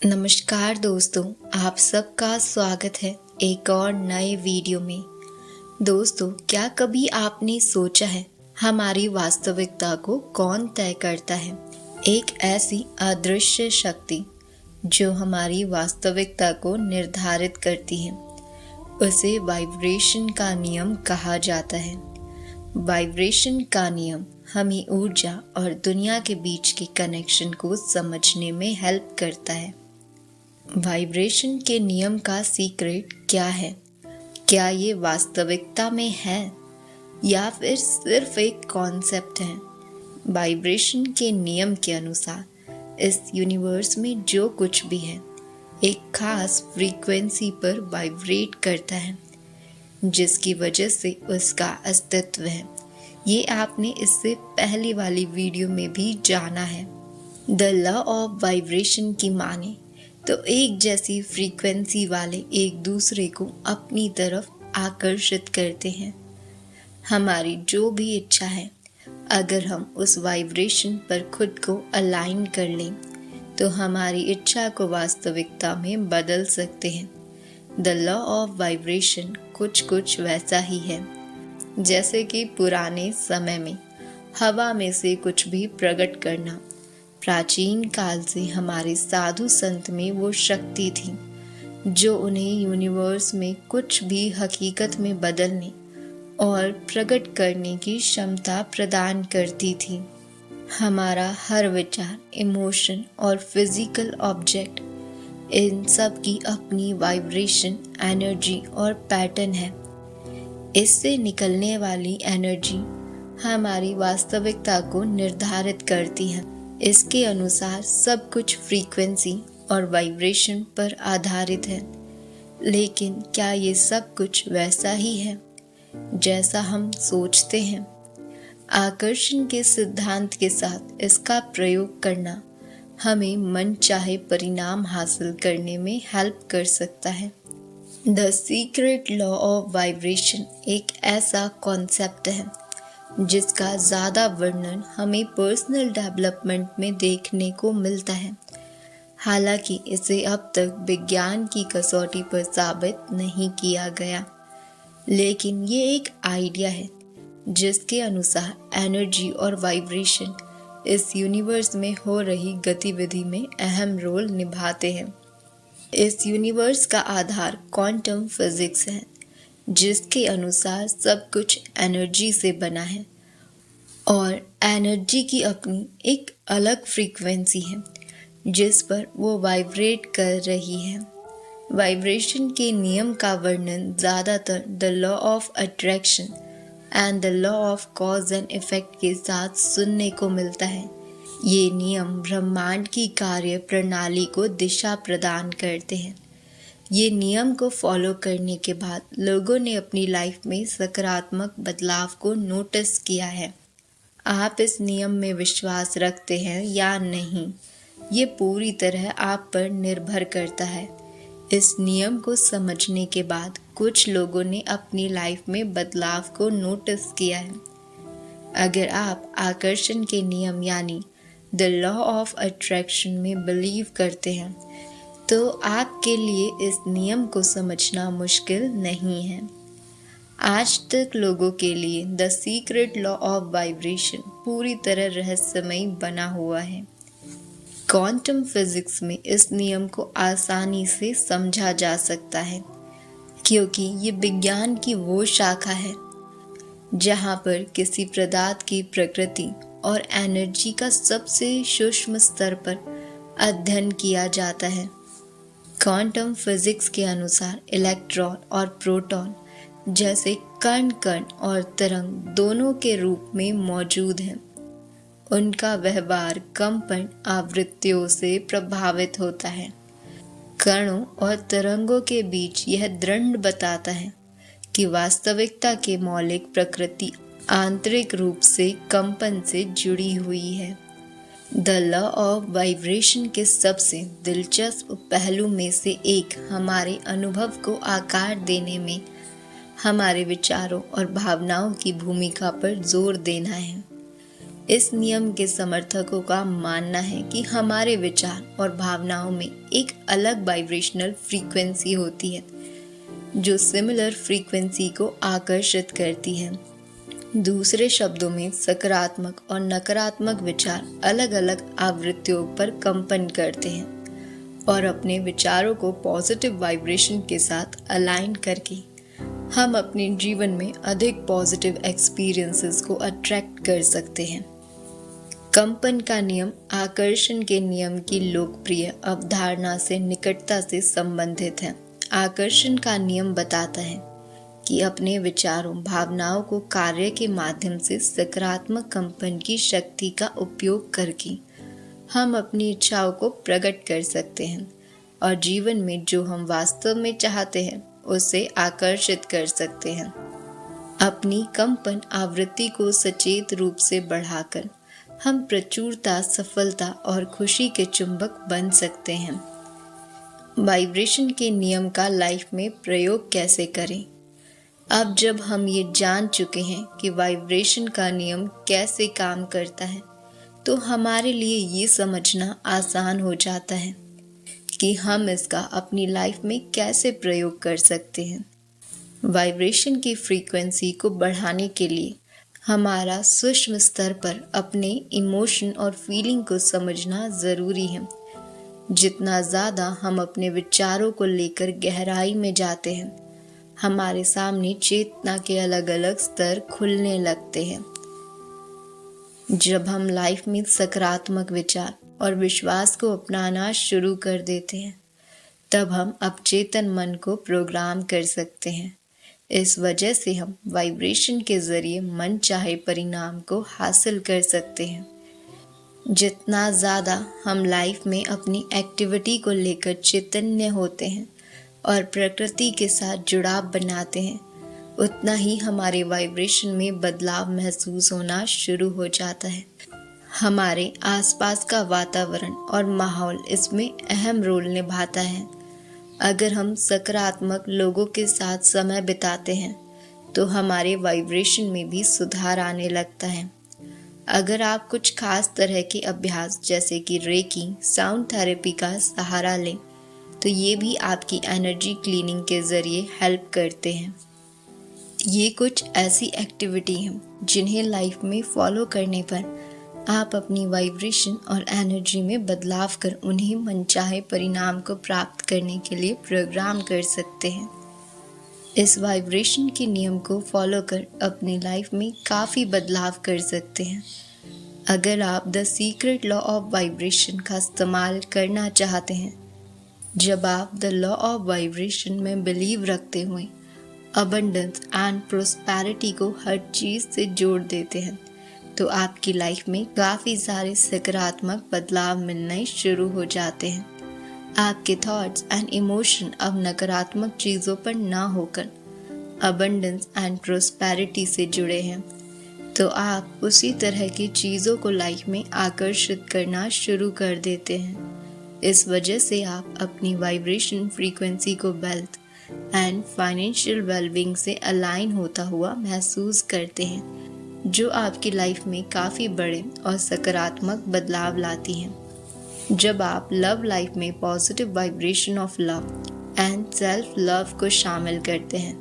नमस्कार दोस्तों, आप सबका स्वागत है एक और नए वीडियो में। दोस्तों, क्या कभी आपने सोचा है हमारी वास्तविकता को कौन तय करता है? एक ऐसी अदृश्य शक्ति जो हमारी वास्तविकता को निर्धारित करती है, उसे वाइब्रेशन का नियम कहा जाता है। वाइब्रेशन का नियम हमें ऊर्जा और दुनिया के बीच के कनेक्शन को समझने में हेल्प करता है। वाइब्रेशन के नियम का सीक्रेट क्या है? क्या ये वास्तविकता में है या फिर सिर्फ एक कॉन्सेप्ट है? वाइब्रेशन के नियम के अनुसार इस यूनिवर्स में जो कुछ भी है एक खास फ्रीक्वेंसी पर वाइब्रेट करता है, जिसकी वजह से उसका अस्तित्व है। ये आपने इससे पहली वाली वीडियो में भी जाना है। द लॉ ऑफ वाइब्रेशन की माने तो एक जैसी फ्रीक्वेंसी वाले एक दूसरे को अपनी तरफ आकर्षित करते हैं। हमारी जो भी इच्छा है, अगर हम उस वाइब्रेशन पर खुद को अलाइन कर लें तो हमारी इच्छा को वास्तविकता में बदल सकते हैं। द लॉ ऑफ वाइब्रेशन कुछ वैसा ही है जैसे कि पुराने समय में हवा में से कुछ भी प्रकट करना। प्राचीन काल से हमारे साधु संत में वो शक्ति थी जो उन्हें यूनिवर्स में कुछ भी हकीकत में बदलने और प्रकट करने की क्षमता प्रदान करती थी। हमारा हर विचार, इमोशन और फिजिकल ऑब्जेक्ट, इन सब की अपनी वाइब्रेशन, एनर्जी और पैटर्न है। इससे निकलने वाली एनर्जी हमारी वास्तविकता को निर्धारित करती है। इसके अनुसार सब कुछ फ्रीक्वेंसी और वाइब्रेशन पर आधारित है। लेकिन क्या ये सब कुछ वैसा ही है जैसा हम सोचते हैं? आकर्षण के सिद्धांत के साथ इसका प्रयोग करना हमें मनचाहे परिणाम हासिल करने में हेल्प कर सकता है। The secret law of vibration एक ऐसा कॉन्सेप्ट है जिसका ज़्यादा वर्णन हमें पर्सनल डेवलपमेंट में देखने को मिलता है। हालांकि इसे अब तक विज्ञान की कसौटी पर साबित नहीं किया गया, लेकिन ये एक आइडिया है जिसके अनुसार एनर्जी और वाइब्रेशन इस यूनिवर्स में हो रही गतिविधि में अहम रोल निभाते हैं। इस यूनिवर्स का आधार क्वांटम फिजिक्स है, जिसके अनुसार सब कुछ एनर्जी से बना है और एनर्जी की अपनी एक अलग फ्रीक्वेंसी है जिस पर वो वाइब्रेट कर रही है। वाइब्रेशन के नियम का वर्णन ज़्यादातर the law of attraction and the law of cause and effect के साथ सुनने को मिलता है। ये नियम ब्रह्मांड की कार्य प्रणाली को दिशा प्रदान करते हैं। ये नियम को फॉलो करने के बाद लोगों ने अपनी लाइफ में सकारात्मक बदलाव को नोटिस किया है। आप इस नियम में विश्वास रखते हैं या नहीं, ये पूरी तरह आप पर निर्भर करता है। इस नियम को समझने के बाद कुछ लोगों ने अपनी लाइफ में बदलाव को नोटिस किया है। अगर आप आकर्षण के नियम यानी द लॉ ऑफ अट्रैक्शन में बिलीव करते हैं तो आपके लिए इस नियम को समझना मुश्किल नहीं है। आज तक लोगों के लिए the secret law of vibration पूरी तरह रहस्यमयी बना हुआ है। क्वांटम फिजिक्स में इस नियम को आसानी से समझा जा सकता है क्योंकि ये विज्ञान की वो शाखा है जहाँ पर किसी पदार्थ की प्रकृति और एनर्जी का सबसे सूक्ष्म स्तर पर अध्ययन किया जाता है। क्वांटम फिजिक्स के अनुसार इलेक्ट्रॉन और प्रोटॉन जैसे कण और तरंग दोनों के रूप में मौजूद हैं। उनका व्यवहार कंपन आवृत्तियों से प्रभावित होता है। कणों और तरंगों के बीच यह दृढ़ बताता है कि वास्तविकता के मौलिक प्रकृति आंतरिक रूप से कंपन से जुड़ी हुई है। द लॉ ऑफ वाइब्रेशन के सबसे दिलचस्प पहलू में से एक हमारे अनुभव को आकार देने में हमारे विचारों और भावनाओं की भूमिका पर जोर देना है। इस नियम के समर्थकों का मानना है कि हमारे विचार और भावनाओं में एक अलग वाइब्रेशनल फ्रीक्वेंसी होती है जो सिमिलर फ्रीक्वेंसी को आकर्षित करती है। दूसरे शब्दों में सकारात्मक और नकारात्मक विचार अलग अलग आवृत्तियों पर कंपन करते हैं और अपने विचारों को पॉजिटिव वाइब्रेशन के साथ अलाइन करके हम अपने जीवन में अधिक पॉजिटिव एक्सपीरियंसेस को अट्रैक्ट कर सकते हैं। कंपन का नियम आकर्षण के नियम की लोकप्रिय अवधारणा से निकटता से संबंधित है। आकर्षण का नियम बताता है कि अपने विचारों, भावनाओं को कार्य के माध्यम से सकारात्मक कंपन की शक्ति का उपयोग करके हम अपनी इच्छाओं को प्रकट कर सकते हैं और जीवन में जो हम वास्तव में चाहते हैं उसे आकर्षित कर सकते हैं। अपनी कंपन आवृत्ति को सचेत रूप से बढ़ाकर हम प्रचुरता, सफलता और खुशी के चुंबक बन सकते हैं। वाइब्रेशन के नियम का लाइफ में प्रयोग कैसे करें? अब जब हम ये जान चुके हैं कि वाइब्रेशन का नियम कैसे काम करता है, तो हमारे लिए ये समझना आसान हो जाता है कि हम इसका अपनी लाइफ में कैसे प्रयोग कर सकते हैं। वाइब्रेशन की फ्रीक्वेंसी को बढ़ाने के लिए हमारा सूक्ष्म स्तर पर अपने इमोशन और फीलिंग को समझना ज़रूरी है। जितना ज़्यादा हम अपने विचारों को लेकर गहराई में जाते हैं, हमारे सामने चेतना के अलग अलग स्तर खुलने लगते हैं। जब हम लाइफ में सकारात्मक विचार और विश्वास को अपनाना शुरू कर देते हैं, तब हम अवचेतन मन को प्रोग्राम कर सकते हैं। इस वजह से हम वाइब्रेशन के जरिए मन चाहे परिणाम को हासिल कर सकते हैं। जितना ज़्यादा हम लाइफ में अपनी एक्टिविटी को लेकर चैतन्य होते हैं और प्रकृति के साथ जुड़ाव बनाते हैं, उतना ही हमारे वाइब्रेशन में बदलाव महसूस होना शुरू हो जाता है। हमारे आसपास का वातावरण और माहौल इसमें अहम रोल निभाता है। अगर हम सकारात्मक लोगों के साथ समय बिताते हैं तो हमारे वाइब्रेशन में भी सुधार आने लगता है। अगर आप कुछ खास तरह के अभ्यास जैसे कि रेकी, साउंड थेरेपी का सहारा लें तो ये भी आपकी एनर्जी क्लीनिंग के ज़रिए हेल्प करते हैं। ये कुछ ऐसी एक्टिविटी हैं जिन्हें लाइफ में फॉलो करने पर आप अपनी वाइब्रेशन और एनर्जी में बदलाव कर उन्हें मनचाहे परिणाम को प्राप्त करने के लिए प्रोग्राम कर सकते हैं। इस वाइब्रेशन के नियम को फॉलो कर अपनी लाइफ में काफ़ी बदलाव कर सकते हैं। अगर आप the secret law of vibration का इस्तेमाल करना चाहते हैं, जब आप द लॉ ऑफ वाइब्रेशन में बिलीव रखते हुए अबंडेंस एंड प्रोस्पेरिटी को हर चीज़ से जोड़ देते हैं, तो आपकी लाइफ में काफ़ी सारे सकारात्मक बदलाव मिलने शुरू हो जाते हैं। आपके थॉट्स एंड इमोशन अब नकारात्मक चीज़ों पर ना होकर अबंडेंस एंड प्रोस्पेरिटी से जुड़े हैं, तो आप उसी तरह की चीज़ों को लाइफ में आकर्षित करना शुरू कर देते हैं। इस वजह से आप अपनी वाइब्रेशन फ्रीक्वेंसी को वेल्थ एंड फाइनेंशियल वेलबींग से अलाइन होता हुआ महसूस करते हैं, जो आपकी लाइफ में काफ़ी बड़े और सकारात्मक बदलाव लाती हैं। जब आप लव लाइफ में positive vibration of love and self love को शामिल करते हैं,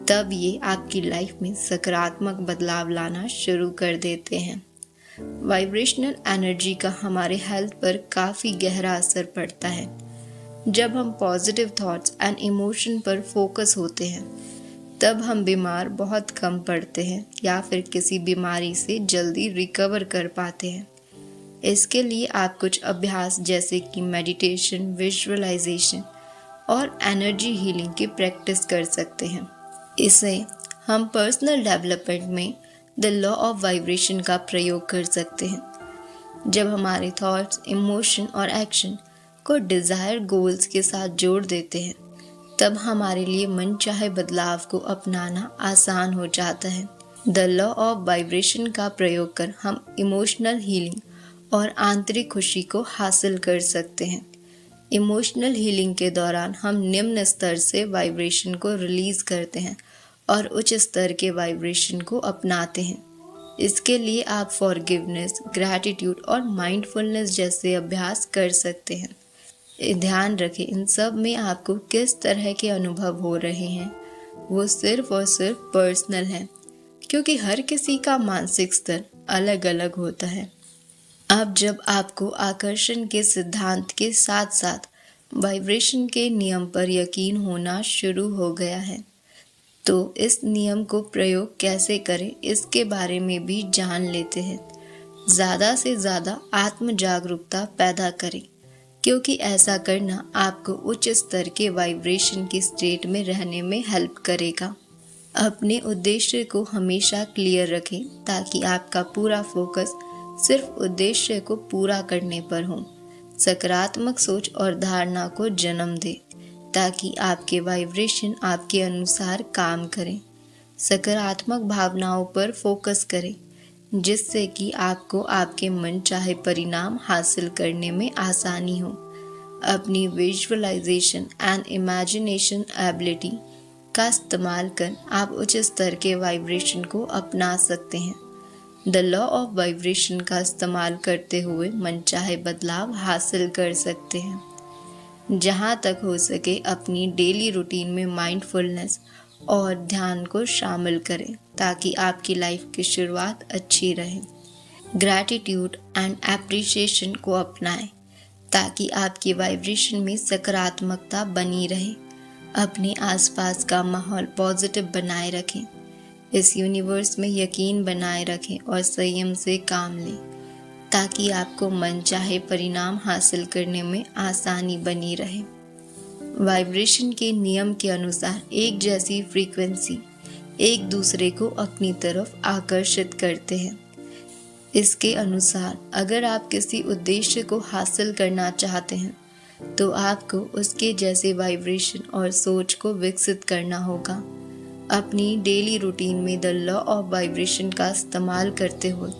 तब ये आपकी लाइफ में सकारात्मक बदलाव लाना शुरू कर देते हैं। वाइब्रेशनल एनर्जी का हमारे हेल्थ पर काफ़ी गहरा असर पड़ता है। जब हम पॉजिटिव थॉट्स एंड इमोशन पर फोकस होते हैं, तब हम बीमार बहुत कम पड़ते हैं या फिर किसी बीमारी से जल्दी रिकवर कर पाते हैं। इसके लिए आप कुछ अभ्यास जैसे कि मेडिटेशन, विजुअलाइजेशन और एनर्जी हीलिंग की प्रैक्टिस कर सकते हैं। इसे हम पर्सनल डेवलपमेंट में द लॉ ऑफ वाइब्रेशन का प्रयोग कर सकते हैं। जब हमारे थॉट्स, इमोशन और एक्शन को डिज़ायर गोल्स के साथ जोड़ देते हैं, तब हमारे लिए मनचाहे बदलाव को अपनाना आसान हो जाता है। द लॉ ऑफ वाइब्रेशन का प्रयोग कर हम इमोशनल हीलिंग और आंतरिक खुशी को हासिल कर सकते हैं। इमोशनल हीलिंग के दौरान हम निम्न स्तर से वाइब्रेशन को रिलीज़ करते हैं और उच्च स्तर के वाइब्रेशन को अपनाते हैं। इसके लिए आप फॉरगिवनेस, ग्रैटिट्यूड और माइंडफुलनेस जैसे अभ्यास कर सकते हैं। ध्यान रखें, इन सब में आपको किस तरह के अनुभव हो रहे हैं वो सिर्फ और सिर्फ पर्सनल है, क्योंकि हर किसी का मानसिक स्तर अलग अलग होता है। अब जब आपको आकर्षण के सिद्धांत के साथ साथ वाइब्रेशन के नियम पर यकीन होना शुरू हो गया है, तो इस नियम को प्रयोग कैसे करें इसके बारे में भी जान लेते हैं। ज़्यादा से ज़्यादा आत्म जागरूकता पैदा करें, क्योंकि ऐसा करना आपको उच्च स्तर के वाइब्रेशन की स्टेट में रहने में हेल्प करेगा। अपने उद्देश्य को हमेशा क्लियर रखें ताकि आपका पूरा फोकस सिर्फ उद्देश्य को पूरा करने पर हो। सकारात्मक सोच और धारणा को जन्म दे ताकि आपके वाइब्रेशन आपके अनुसार काम करें। सकारात्मक भावनाओं पर फोकस करें जिससे कि आपको आपके मनचाहे परिणाम हासिल करने में आसानी हो। अपनी विजुअलाइजेशन एंड इमेजिनेशन एबिलिटी का इस्तेमाल कर आप उच्च स्तर के वाइब्रेशन को अपना सकते हैं। द लॉ ऑफ वाइब्रेशन का इस्तेमाल करते हुए मनचाहे बदलाव हासिल कर सकते हैं। जहाँ तक हो सके अपनी डेली रूटीन में माइंडफुलनेस और ध्यान को शामिल करें ताकि आपकी लाइफ की शुरुआत अच्छी रहे। ग्रैटिट्यूड एंड एप्रिसिएशन को अपनाएं ताकि आपकी वाइब्रेशन में सकारात्मकता बनी रहे। अपने आसपास का माहौल पॉजिटिव बनाए रखें। इस यूनिवर्स में यकीन बनाए रखें और संयम से काम लें ताकि आपको मनचाहे परिणाम हासिल करने में आसानी बनी रहे। वाइब्रेशन के नियम के अनुसार एक जैसी फ्रीक्वेंसी एक दूसरे को अपनी तरफ आकर्षित करते हैं। इसके अनुसार अगर आप किसी उद्देश्य को हासिल करना चाहते हैं तो आपको उसके जैसे वाइब्रेशन और सोच को विकसित करना होगा। अपनी डेली रूटीन में द लॉ ऑफ वाइब्रेशन का इस्तेमाल करते हुए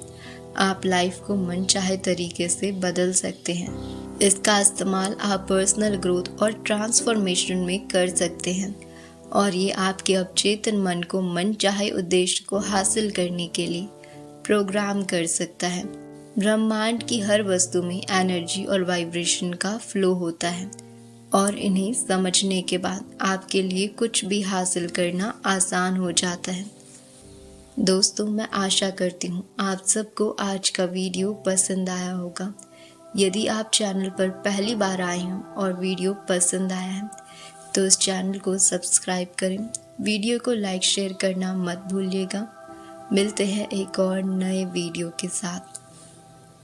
आप लाइफ को मनचाहे तरीके से बदल सकते हैं। इसका इस्तेमाल आप पर्सनल ग्रोथ और ट्रांसफॉर्मेशन में कर सकते हैं और ये आपके अवचेतन मन को मनचाहे उद्देश्य को हासिल करने के लिए प्रोग्राम कर सकता है। ब्रह्मांड की हर वस्तु में एनर्जी और वाइब्रेशन का फ्लो होता है और इन्हें समझने के बाद आपके लिए कुछ भी हासिल करना आसान हो जाता है। दोस्तों, मैं आशा करती हूँ आप सबको आज का वीडियो पसंद आया होगा। यदि आप चैनल पर पहली बार आए हों और वीडियो पसंद आया है तो इस चैनल को सब्सक्राइब करें। वीडियो को लाइक शेयर करना मत भूलिएगा। मिलते हैं एक और नए वीडियो के साथ।